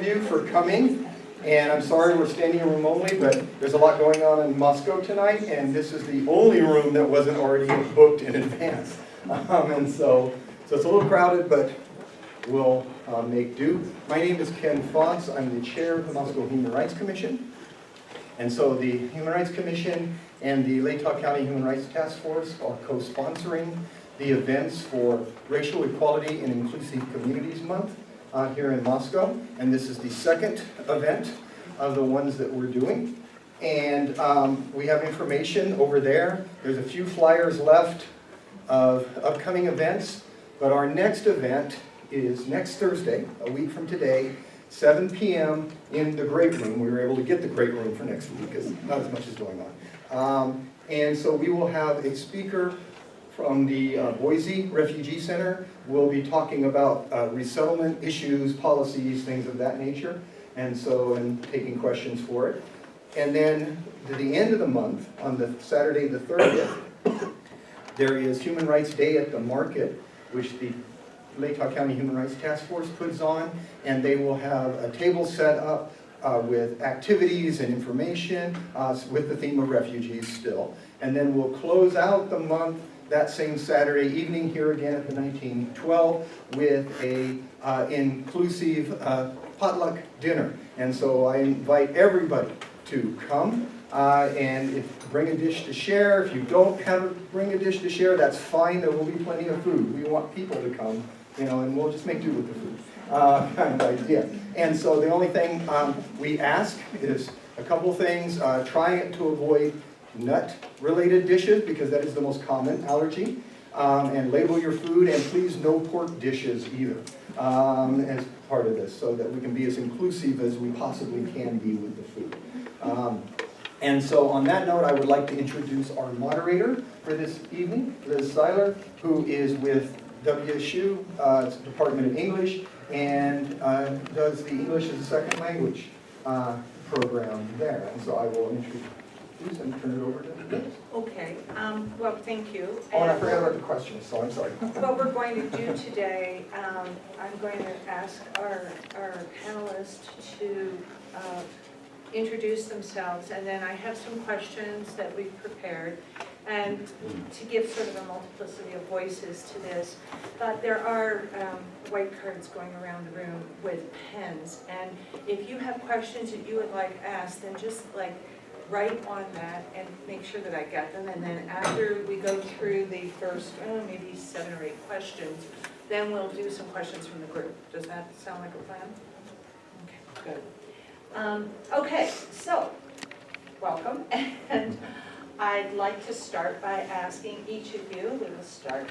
you for coming. And I'm sorry we're standing in room only, but there's a lot going on in Moscow tonight, and this is the only room that wasn't already booked in advance. And so it's a little crowded, but we'll make do. My name is Ken Fox. I'm the chair of the Moscow Human Rights Commission. And so the Human Rights Commission and the Latah County Human Rights Task Force are co-sponsoring the events for Racial Equality and Inclusive Communities Month here in Moscow. And this is the second event of the ones that we're doing. And we have information over there. There's a few flyers left of upcoming events, but our next event is next Thursday, a week from today, 7 p.m. in the Great Room. We were able to get the Great Room for next week because not as much is going on. And so we will have a speaker from the Boise Refugee Center. We'll be talking about resettlement issues, policies, things of that nature, and taking questions for it. And then at the end of the month, on the Saturday the 30th, there is Human Rights Day at the Market, which the Latah County Human Rights Task Force puts on, and they will have a table set up with activities and information with the theme of refugees still. And then we'll close out the month that same Saturday evening here again at the 1912 with a inclusive potluck dinner. And so I invite everybody to come and bring a dish to share. If you don't bring a dish to share, that's fine. There will be plenty of food. We want people to come, and we'll just make do with the food kind of idea. And so the only thing we ask is a couple things. Try to avoid nut-related dishes because that is the most common allergy. And label your food, and please no pork dishes either as part of this, so that we can be as inclusive as we possibly can be with the food. And so on that note, I would like to introduce our moderator for this evening, Liz Seiler, who is with WSU, Department of English, and does the English as a Second Language program there. And so I will introduce and turn it over to Liz. Okay, well, thank you. Oh, and I forgot about the questions, so I'm sorry. What we're going to do today, I'm going to ask our panelists to introduce themselves, and then I have some questions that we've prepared, and to give sort of a multiplicity of voices to this. But there are white cards going around the room with pens, and if you have questions that you would like asked, then just write on that and make sure that I get them, and then after we go through the first, maybe 7 or 8 questions, then we'll do some questions from the group. Does that sound like a plan? Okay, good. Okay, so welcome, and I'd like to start by asking each of you, we will start